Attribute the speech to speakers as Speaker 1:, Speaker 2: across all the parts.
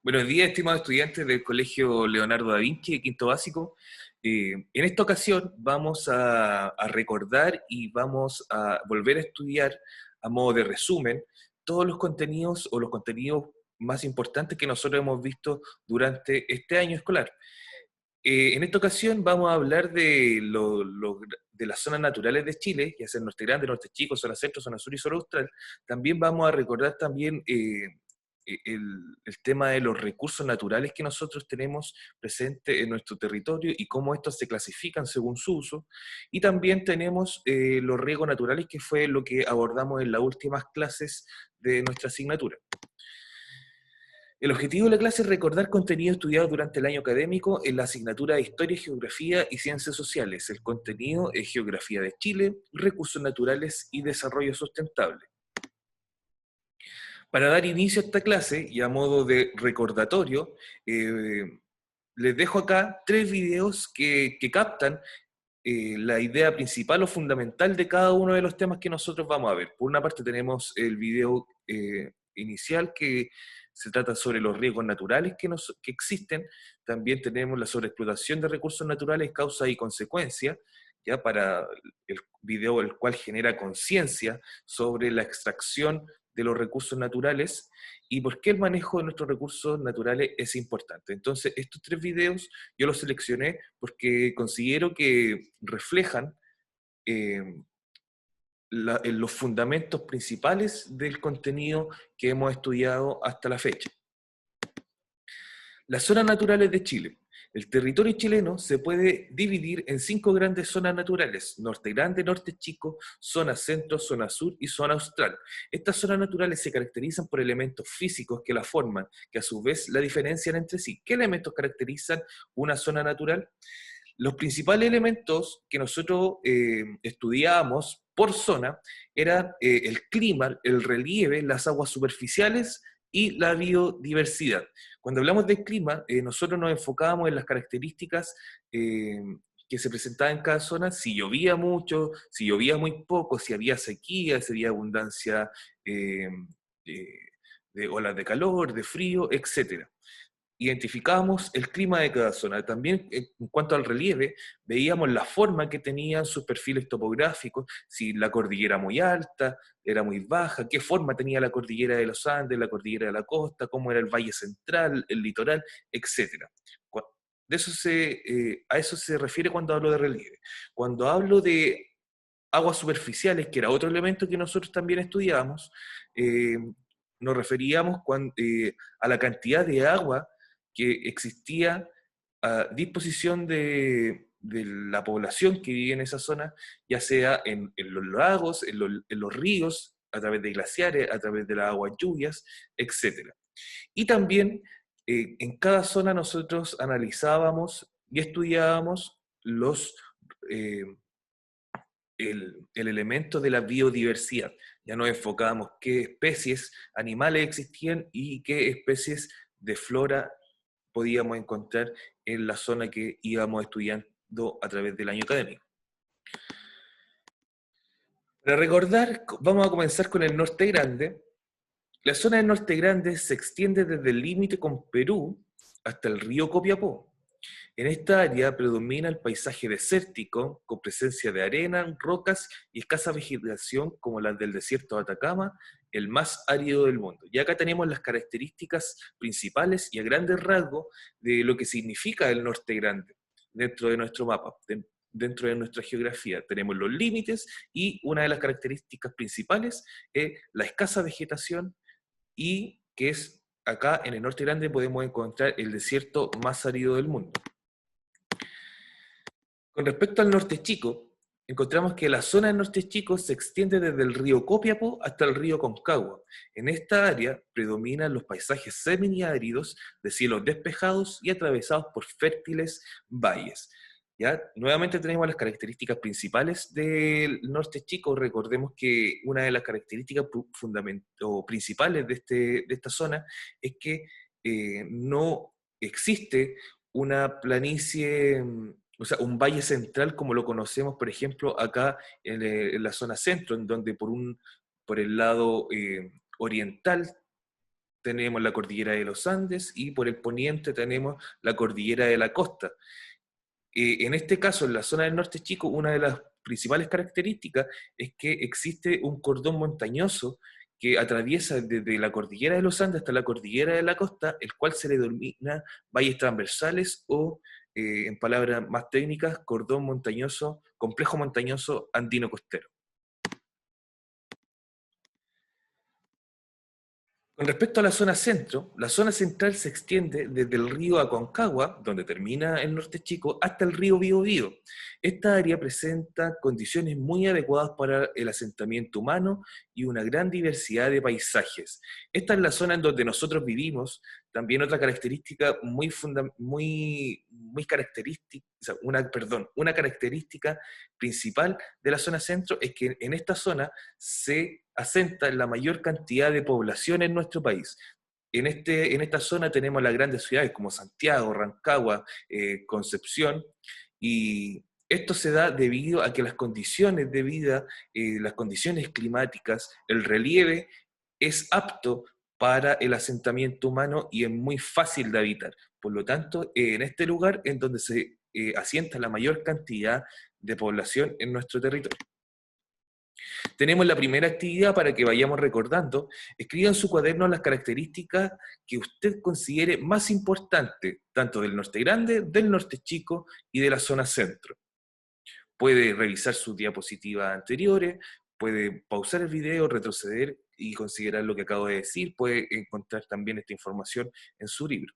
Speaker 1: Buenos días, estimados estudiantes del Colegio Leonardo da Vinci, de quinto básico. En esta ocasión vamos a recordar y vamos a volver a estudiar a modo de resumen todos los contenidos o los contenidos más importantes que nosotros hemos visto durante este año escolar. En esta ocasión vamos a hablar de las zonas naturales de Chile, ya sea Norte Grande, Norte Chico, zona centro, zona sur y zona austral. También vamos a recordar también el tema de los recursos naturales que nosotros tenemos presentes en nuestro territorio y cómo estos se clasifican según su uso. Y también tenemos los riesgos naturales, que fue lo que abordamos en las últimas clases de nuestra asignatura. El objetivo de la clase es recordar contenido estudiado durante el año académico en la asignatura de Historia, Geografía y Ciencias Sociales. El contenido es Geografía de Chile, Recursos Naturales y Desarrollo Sustentable. Para dar inicio a esta clase y a modo de recordatorio, les dejo acá 3 videos que captan la idea principal o fundamental de cada uno de los temas que nosotros vamos a ver. Por una parte tenemos el video inicial, que se trata sobre los riesgos naturales que existen. También tenemos la sobreexplotación de recursos naturales, causa y consecuencia, ya para el video el cual genera conciencia sobre la extracción de los recursos naturales y por qué el manejo de nuestros recursos naturales es importante. Entonces, estos 3 videos yo los seleccioné porque considero que reflejan eh, los fundamentos principales del contenido que hemos estudiado hasta la fecha. Las zonas naturales de Chile. El territorio chileno se puede dividir en 5 grandes zonas naturales: Norte Grande, Norte Chico, Zona Centro, Zona Sur y Zona Austral. Estas zonas naturales se caracterizan por elementos físicos que la forman, que a su vez la diferencian entre sí. ¿Qué elementos caracterizan una zona natural? Los principales elementos que nosotros estudiábamos por zona eran el clima, el relieve, las aguas superficiales y la biodiversidad. Cuando hablamos del clima, nosotros nos enfocábamos en las características que se presentaban en cada zona: si llovía mucho, si llovía muy poco, si había sequía, si había abundancia eh, de, de olas de calor, de frío, etc. Identificábamos el clima de cada zona. También en cuanto al relieve, veíamos la forma que tenían sus perfiles topográficos, si la cordillera muy alta, era muy baja, qué forma tenía la cordillera de los Andes, la cordillera de la costa, cómo era el valle central, el litoral, etc. A eso se refiere cuando hablo de relieve. Cuando hablo de aguas superficiales, que era otro elemento que nosotros también estudiamos, nos referíamos a la cantidad de agua que existía a disposición de la población que vive en esa zona, ya sea en los lagos, en los ríos, a través de glaciares, a través de las aguas lluvias, etc. Y también en cada zona nosotros analizábamos y estudiábamos eh, el elemento de la biodiversidad. Ya nos enfocábamos qué especies animales existían y qué especies de flora podíamos encontrar en la zona que íbamos estudiando a través del año académico. Para recordar, vamos a comenzar con el Norte Grande. La zona del Norte Grande se extiende desde el límite con Perú hasta el río Copiapó. En esta área predomina el paisaje desértico, con presencia de arena, rocas y escasa vegetación como las del desierto de Atacama, el más árido del mundo. Y acá tenemos las características principales y a grandes rasgos de lo que significa el Norte Grande dentro de nuestro mapa, dentro de nuestra geografía. Tenemos los límites y una de las características principales es la escasa vegetación, y que es acá en el Norte Grande podemos encontrar el desierto más árido del mundo. Con respecto al Norte Chico, encontramos que la zona del Norte Chico se extiende desde el río Copiapó hasta el río Concagua. En esta área predominan los paisajes semiáridos de cielos despejados y atravesados por fértiles valles. ¿Ya? Nuevamente tenemos las características principales del Norte Chico. Recordemos que una de las características principales de esta zona es que no existe una planicie, o sea, un valle central como lo conocemos, por ejemplo, acá en la zona centro, en donde por el lado oriental tenemos la cordillera de los Andes y por el poniente tenemos la cordillera de la costa. En este caso, en la zona del norte chico, una de las principales características es que existe un cordón montañoso que atraviesa desde la cordillera de los Andes hasta la cordillera de la costa, el cual se le denomina valles transversales o, en palabras más técnicas, cordón montañoso, complejo montañoso andino costero. Con respecto a la zona centro, la zona central se extiende desde el río Aconcagua, donde termina el norte chico, hasta el río Biobío. Esta área presenta condiciones muy adecuadas para el asentamiento humano y una gran diversidad de paisajes. Esta es la zona en donde nosotros vivimos. También otra característica muy característica, o sea, una característica principal de la zona centro es que en esta zona se asenta la mayor cantidad de población en nuestro país. En esta zona tenemos las grandes ciudades como Santiago, Rancagua, Concepción, y esto se da debido a que las condiciones de vida, las condiciones climáticas, el relieve es apto para el asentamiento humano y es muy fácil de habitar. Por lo tanto, en este lugar es donde se asienta la mayor cantidad de población en nuestro territorio. Tenemos la primera actividad para que vayamos recordando. Escriba en su cuaderno las características que usted considere más importantes, tanto del norte grande, del norte chico y de la zona centro. Puede revisar sus diapositivas anteriores, puede pausar el video, retroceder y considerar lo que acabo de decir. Puede encontrar también esta información en su libro.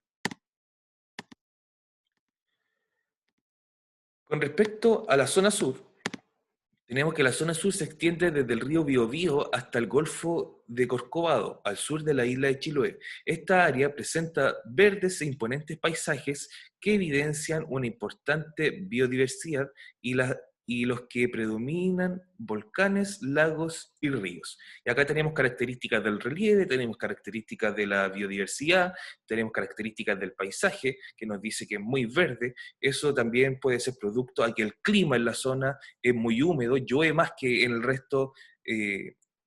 Speaker 1: Con respecto a la zona sur, tenemos que la zona sur se extiende desde el río Biobío hasta el Golfo de Corcovado, al sur de la isla de Chiloé. Esta área presenta verdes e imponentes paisajes que evidencian una importante biodiversidad y los que predominan volcanes, lagos y ríos. Y acá tenemos características del relieve, tenemos características de la biodiversidad, tenemos características del paisaje, que nos dice que es muy verde. Eso también puede ser producto a que el clima en la zona es muy húmedo, llueve más que en el resto,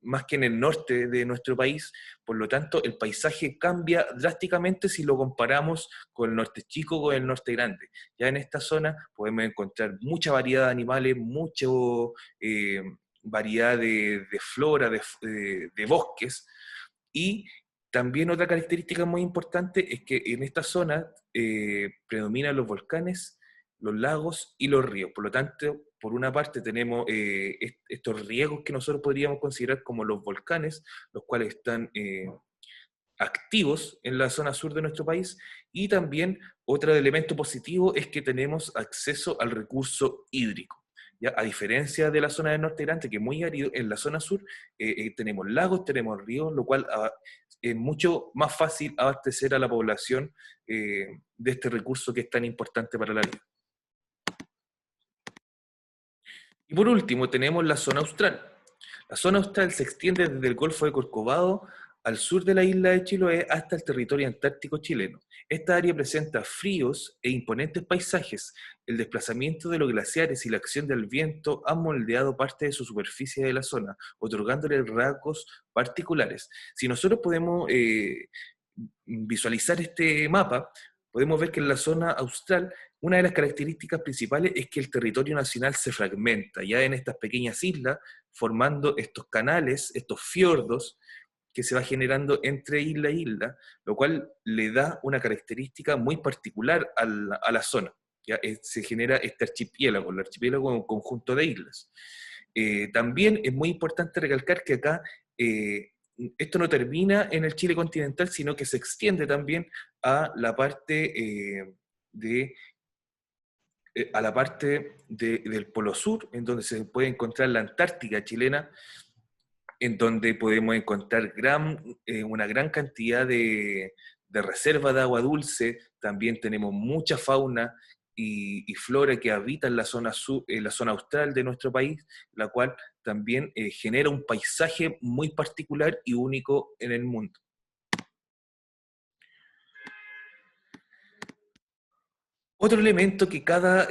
Speaker 1: más que en el norte de nuestro país, por lo tanto el paisaje cambia drásticamente si lo comparamos con el norte chico o con el norte grande. Ya en esta zona podemos encontrar mucha variedad de animales, mucha variedad de flora, de bosques, y también otra característica muy importante es que en esta zona predominan los volcanes, los lagos y los ríos. Por lo tanto, por una parte tenemos estos riesgos que nosotros podríamos considerar como los volcanes, los cuales están activos en la zona sur de nuestro país, y también otro elemento positivo es que tenemos acceso al recurso hídrico. ¿Ya? A diferencia de la zona del norte grande, que es muy árido, en la zona sur tenemos lagos, tenemos ríos, lo cual es mucho más fácil abastecer a la población de este recurso que es tan importante para la vida. Y por último, tenemos la zona austral. La zona austral se extiende desde el Golfo de Corcovado al sur de la isla de Chiloé hasta el territorio antártico chileno. Esta área presenta fríos e imponentes paisajes. El desplazamiento de los glaciares y la acción del viento han moldeado parte de su superficie de la zona, otorgándole rasgos particulares. Si nosotros podemos visualizar este mapa, podemos ver que en la zona austral una de las características principales es que el territorio nacional se fragmenta, ya en estas pequeñas islas, formando estos canales, estos fiordos, que se va generando entre isla e isla, lo cual le da una característica muy particular a la zona. ¿Ya? Se genera este archipiélago, el archipiélago es un conjunto de islas. También es muy importante recalcar que acá esto no termina en el Chile continental, sino que se extiende también a la parte a la parte del Polo Sur, en donde se puede encontrar la Antártica chilena, en donde podemos encontrar una gran cantidad de reservas de agua dulce. También tenemos mucha fauna y flora que habita en la zona en la zona austral de nuestro país, la cual también genera un paisaje muy particular y único en el mundo. Otro elemento que cada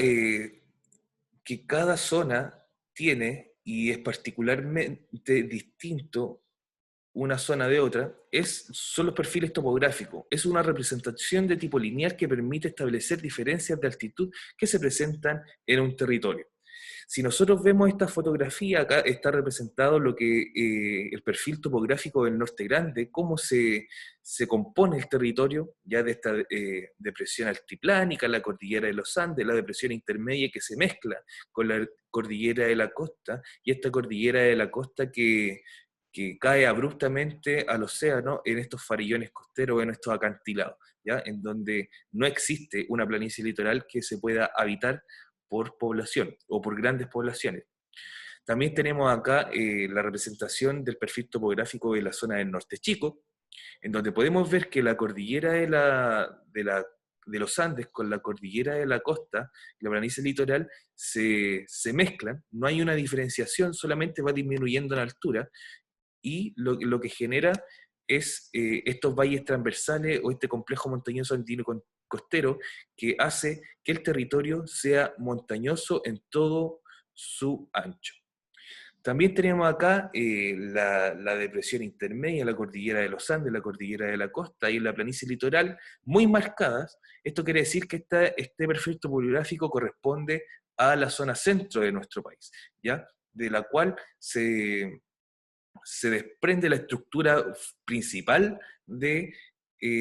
Speaker 1: zona tiene y es particularmente distinto una zona de otra, son los perfiles topográficos. Es una representación de tipo lineal que permite establecer diferencias de altitud que se presentan en un territorio. Si nosotros vemos esta fotografía, acá está representado lo que el perfil topográfico del Norte Grande, cómo se compone el territorio, ya de esta depresión altiplánica, la cordillera de los Andes, la depresión intermedia que se mezcla con la cordillera de la costa, y esta cordillera de la costa que cae abruptamente al océano en estos farillones costeros, en estos acantilados, ¿ya? En donde no existe una planicie litoral que se pueda habitar por población o por grandes poblaciones. También tenemos acá la representación del perfil topográfico de la zona del Norte Chico, en donde podemos ver que la cordillera de los Andes con la cordillera de la costa, la planicie litoral, se mezclan, no hay una diferenciación, solamente va disminuyendo en altura, y lo que genera es estos valles transversales o este complejo montañoso andino costero que hace que el territorio sea montañoso en todo su ancho. También tenemos acá la depresión intermedia, la cordillera de los Andes, la cordillera de la costa y la planicie litoral muy marcadas. Esto quiere decir que este perfil topográfico corresponde a la zona centro de nuestro país, ¿ya? De la cual se desprende la estructura principal de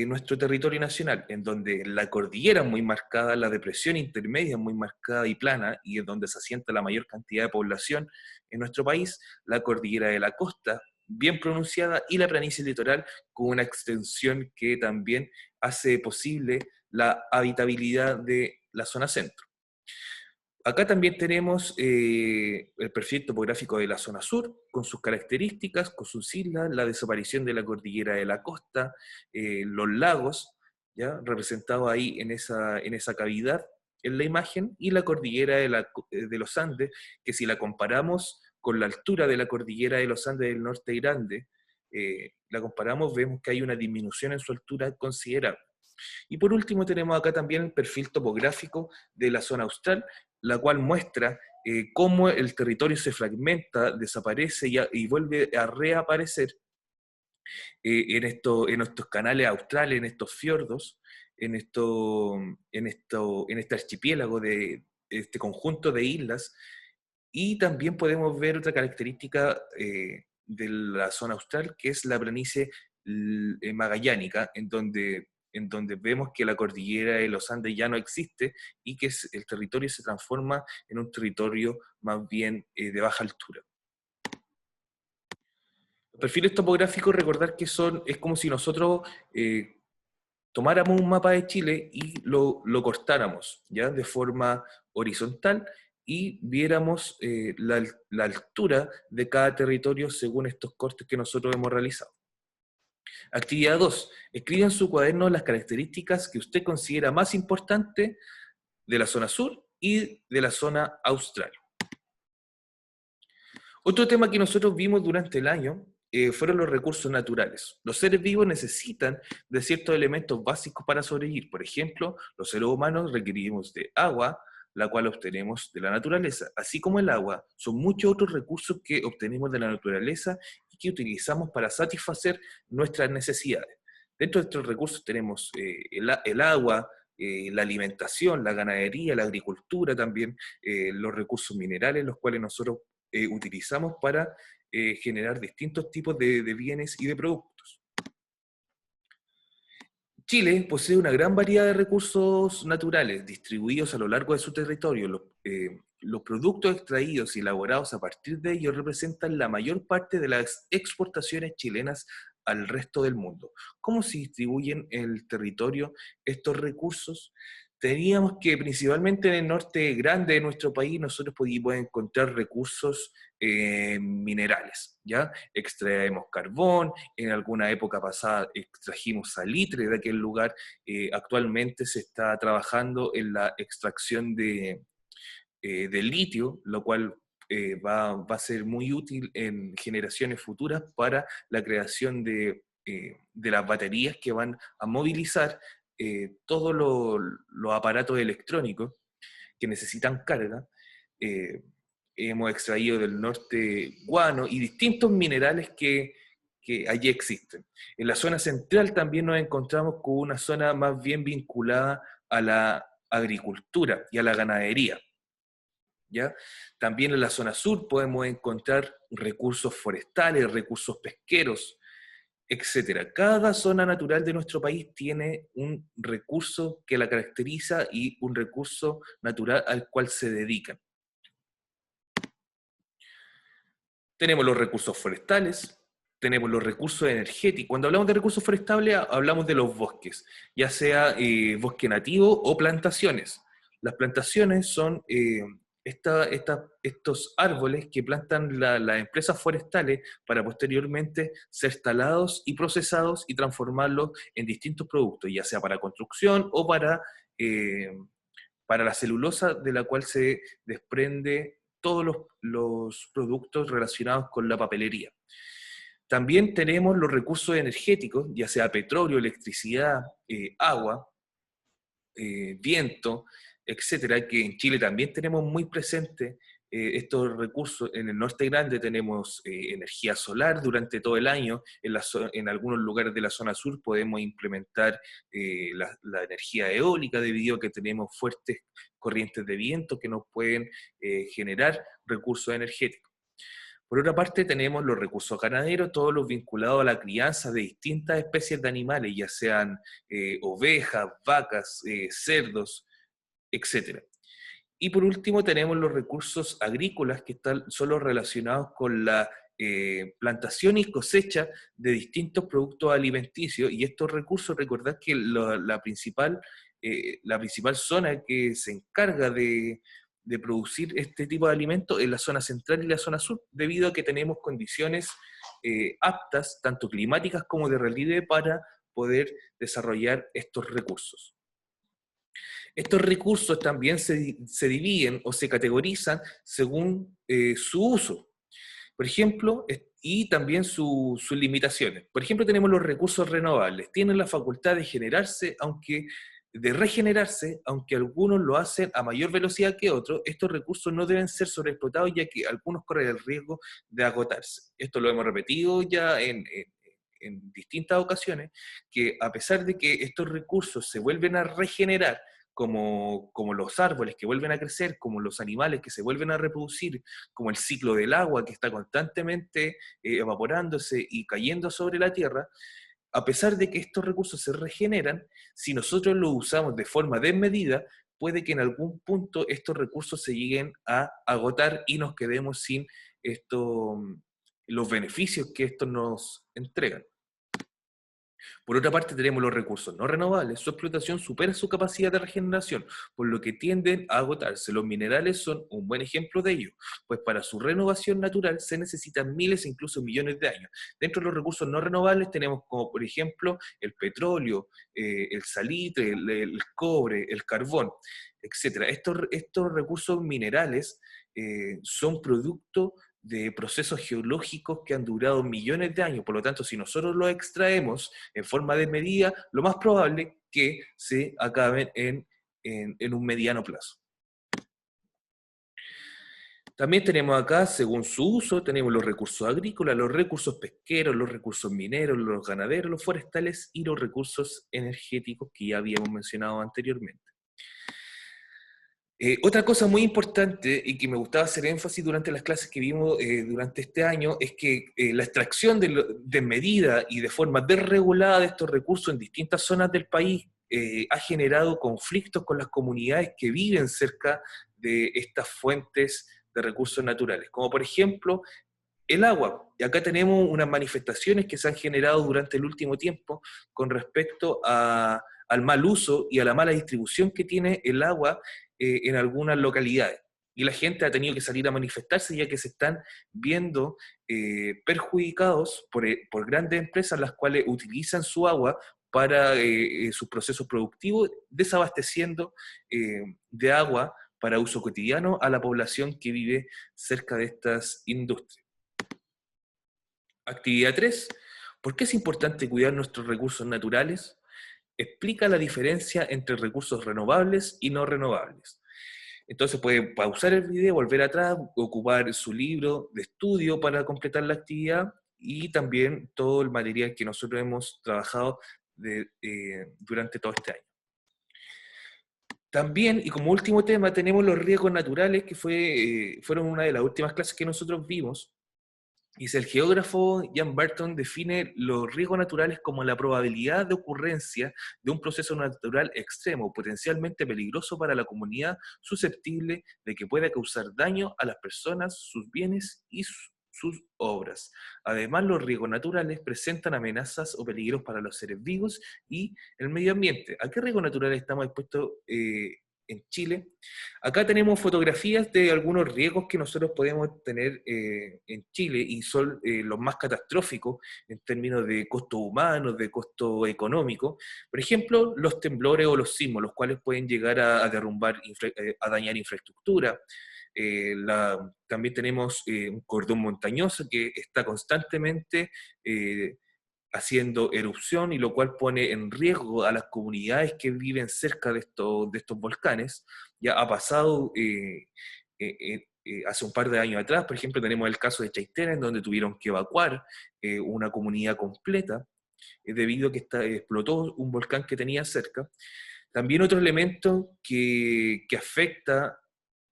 Speaker 1: nuestro territorio nacional, en donde la cordillera es muy marcada, la depresión intermedia es muy marcada y plana, y es donde se asienta la mayor cantidad de población en nuestro país, la cordillera de la costa, bien pronunciada, y la planicie litoral, con una extensión que también hace posible la habitabilidad de la zona centro. Acá también tenemos el perfil topográfico de la zona sur, con sus características, con sus islas, la desaparición de la cordillera de la costa, los lagos, ¿ya? Representados ahí en esa cavidad en la imagen, y la cordillera de los Andes, que si la comparamos con la altura de la cordillera de los Andes del Norte Grande, la comparamos, vemos que hay una disminución en su altura considerable. Y por último tenemos acá también el perfil topográfico de la zona austral, la cual muestra cómo el territorio se fragmenta, desaparece y vuelve a reaparecer en estos canales australes, en estos fiordos, en este archipiélago de este conjunto de islas. Y también podemos ver otra característica de la zona austral, que es la planicie magallánica, en donde vemos que la cordillera de los Andes ya no existe y que el territorio se transforma en un territorio más bien de baja altura. Los perfiles topográficos, recordar que es como si nosotros tomáramos un mapa de Chile y lo cortáramos, ¿ya? De forma horizontal, y viéramos la altura de cada territorio según estos cortes que nosotros hemos realizado. Actividad 2. Escriba en su cuaderno las características que usted considera más importantes de la zona sur y de la zona austral. Otro tema que nosotros vimos durante el año fueron los recursos naturales. Los seres vivos necesitan de ciertos elementos básicos para sobrevivir. Por ejemplo, los seres humanos requerimos de agua, la cual obtenemos de la naturaleza. Así como el agua, son muchos otros recursos que obtenemos de la naturaleza y que utilizamos para satisfacer nuestras necesidades. Dentro de estos recursos tenemos el agua, la alimentación, la ganadería, la agricultura también, los recursos minerales, los cuales nosotros utilizamos para generar distintos tipos de bienes y de productos. Chile posee una gran variedad de recursos naturales distribuidos a lo largo de su territorio. Los productos extraídos y elaborados a partir de ellos representan la mayor parte de las exportaciones chilenas al resto del mundo. ¿Cómo se distribuyen en el territorio estos recursos? Teníamos que principalmente en el norte grande de nuestro país nosotros podíamos encontrar recursos minerales, ¿ya? Extraemos carbón, en alguna época pasada extrajimos salitre de aquel lugar, actualmente se está trabajando en la extracción de litio, lo cual va a ser muy útil en generaciones futuras para la creación de las baterías que van a movilizar todos los aparatos electrónicos que necesitan carga. Hemos extraído del norte guano y distintos minerales que allí existen. En la zona central también nos encontramos con una zona más bien vinculada a la agricultura y a la ganadería, ¿ya? También en la zona sur podemos encontrar recursos forestales, recursos pesqueros, etcétera. Cada zona natural de nuestro país tiene un recurso que la caracteriza y un recurso natural al cual se dedican. Tenemos los recursos forestales, tenemos los recursos energéticos. Cuando hablamos de recursos forestales, hablamos de los bosques, ya sea bosque nativo o plantaciones. Las plantaciones son estos árboles que plantan las empresas forestales para posteriormente ser talados y procesados y transformarlos en distintos productos, ya sea para construcción o para la celulosa de la cual se desprende todos los productos relacionados con la papelería. También tenemos los recursos energéticos, ya sea petróleo, electricidad, agua, viento, etcétera, que en Chile también tenemos muy presente estos recursos. En el norte grande tenemos energía solar durante todo el año, en algunos lugares de la zona sur podemos implementar la energía eólica debido a que tenemos fuertes corrientes de viento que nos pueden generar recursos energéticos. Por otra parte, tenemos los recursos ganaderos, todos los vinculados a la crianza de distintas especies de animales, ya sean ovejas, vacas, cerdos, etcétera. Y por último tenemos los recursos agrícolas que están solo relacionados con la plantación y cosecha de distintos productos alimenticios, y estos recursos, recordad que la principal zona que se encarga de producir este tipo de alimentos es la zona central y la zona sur, debido a que tenemos condiciones aptas, tanto climáticas como de relieve, para poder desarrollar estos recursos. Estos recursos también se dividen o se categorizan según su uso, por ejemplo, y también sus limitaciones. Por ejemplo, tenemos los recursos renovables. Tienen la facultad de regenerarse, aunque algunos lo hacen a mayor velocidad que otros. Estos recursos no deben ser sobreexplotados, ya que algunos corren el riesgo de agotarse. Esto lo hemos repetido ya en distintas ocasiones, que a pesar de que estos recursos se vuelven a regenerar, como los árboles que vuelven a crecer, como los animales que se vuelven a reproducir, como el ciclo del agua que está constantemente evaporándose y cayendo sobre la tierra, a pesar de que estos recursos se regeneran, si nosotros los usamos de forma desmedida, puede que en algún punto estos recursos se lleguen a agotar y nos quedemos sin los beneficios que estos nos entregan. Por otra parte, tenemos los recursos no renovables. Su explotación supera su capacidad de regeneración, por lo que tienden a agotarse. Los minerales son un buen ejemplo de ello, pues para su renovación natural se necesitan miles e incluso millones de años. Dentro de los recursos no renovables tenemos como, por ejemplo, el petróleo, el salitre, el cobre, el carbón, etc. Estos recursos minerales son producto de procesos geológicos que han durado millones de años. Por lo tanto, si nosotros los extraemos en forma de medida, lo más probable es que se acaben en un mediano plazo. También tenemos acá, según su uso, tenemos los recursos agrícolas, los recursos pesqueros, los recursos mineros, los ganaderos, los forestales y los recursos energéticos que ya habíamos mencionado anteriormente. Otra cosa muy importante y que me gustaba hacer énfasis durante las clases que vimos durante este año es que la extracción de medida y de forma desregulada de estos recursos en distintas zonas del país ha generado conflictos con las comunidades que viven cerca de estas fuentes de recursos naturales, como por ejemplo el agua. Y acá tenemos unas manifestaciones que se han generado durante el último tiempo con respecto al mal uso y a la mala distribución que tiene el agua en algunas localidades. Y la gente ha tenido que salir a manifestarse ya que se están viendo perjudicados por grandes empresas las cuales utilizan su agua para sus procesos productivos, desabasteciendo de agua para uso cotidiano a la población que vive cerca de estas industrias. Actividad 3. ¿Por qué es importante cuidar nuestros recursos naturales? Explica la diferencia entre recursos renovables y no renovables. Entonces puede pausar el video, volver atrás, ocupar su libro de estudio para completar la actividad y también todo el material que nosotros hemos trabajado durante todo este año. También, y como último tema, tenemos los riesgos naturales, que fueron una de las últimas clases que nosotros vimos. Y el geógrafo Jan Barton define los riesgos naturales como la probabilidad de ocurrencia de un proceso natural extremo, potencialmente peligroso para la comunidad, susceptible de que pueda causar daño a las personas, sus bienes y sus obras. Además, los riesgos naturales presentan amenazas o peligros para los seres vivos y el medio ambiente. ¿A qué riesgos naturales estamos expuestos en Chile? Acá tenemos fotografías de algunos riesgos que nosotros podemos tener en Chile y son los más catastróficos en términos de costos humanos, de costo económico. Por ejemplo, los temblores o los sismos, los cuales pueden llegar a derrumbar, a dañar infraestructura. También tenemos un cordón montañoso que está constantemente haciendo erupción y lo cual pone en riesgo a las comunidades que viven cerca de estos volcanes. Ya ha pasado hace un par de años atrás, por ejemplo, tenemos el caso de Chaitén, en donde tuvieron que evacuar una comunidad completa debido a que explotó un volcán que tenía cerca. También otro elemento que afecta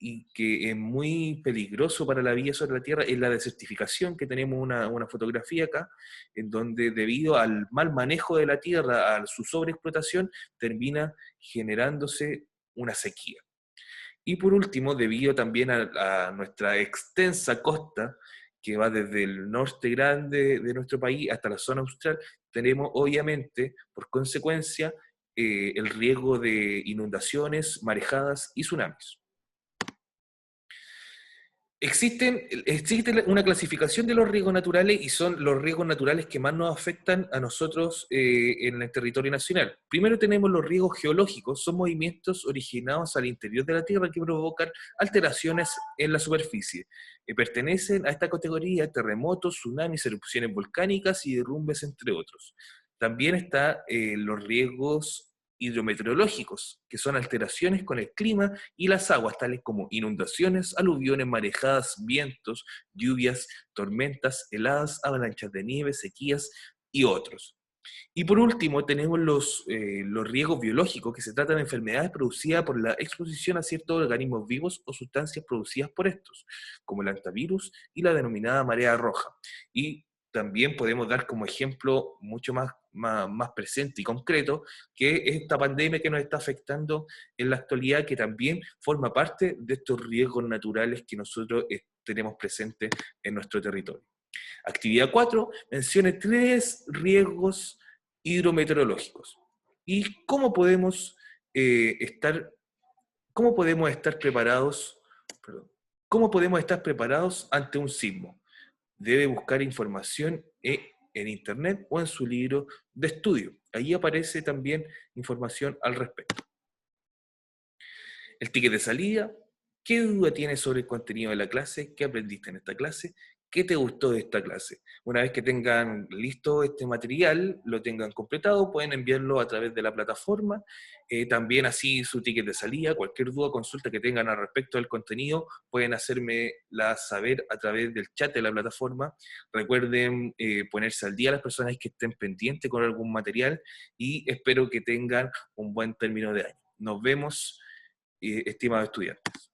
Speaker 1: y que es muy peligroso para la vida sobre la Tierra es la desertificación, que tenemos una fotografía acá, en donde debido al mal manejo de la Tierra, a su sobreexplotación, termina generándose una sequía. Y por último, debido también a nuestra extensa costa, que va desde el norte grande de nuestro país hasta la zona austral, tenemos obviamente, por consecuencia, el riesgo de inundaciones, marejadas y tsunamis. Existe una clasificación de los riesgos naturales y son los riesgos naturales que más nos afectan a nosotros en el territorio nacional. Primero tenemos los riesgos geológicos, son movimientos originados al interior de la Tierra que provocan alteraciones en la superficie. Pertenecen a esta categoría terremotos, tsunamis, erupciones volcánicas y derrumbes, entre otros. También están los riesgos hidrometeorológicos, que son alteraciones con el clima y las aguas, tales como inundaciones, aluviones, marejadas, vientos, lluvias, tormentas, heladas, avalanchas de nieve, sequías y otros. Y por último, tenemos los riesgos biológicos, que se tratan de enfermedades producidas por la exposición a ciertos organismos vivos o sustancias producidas por estos, como el antivirus y la denominada marea roja. Y también podemos dar como ejemplo mucho más presente y concreto, que es esta pandemia que nos está afectando en la actualidad, que también forma parte de estos riesgos naturales que nosotros tenemos presentes en nuestro territorio. Actividad 4 menciona 3 riesgos hidrometeorológicos. ¿Y cómo podemos estar preparados, perdón, cómo podemos estar preparados ante un sismo? Debe buscar información en internet o en su libro de estudio. Allí aparece también información al respecto. El ticket de salida, ¿qué duda tienes sobre el contenido de la clase? ¿Qué aprendiste en esta clase? ¿Qué te gustó de esta clase? Una vez que tengan listo este material, lo tengan completado, pueden enviarlo a través de la plataforma. También así su ticket de salida, cualquier duda o consulta que tengan al respecto del contenido, pueden hacérmela saber a través del chat de la plataforma. Recuerden ponerse al día las personas que estén pendientes con algún material y espero que tengan un buen término de año. Nos vemos, estimados estudiantes.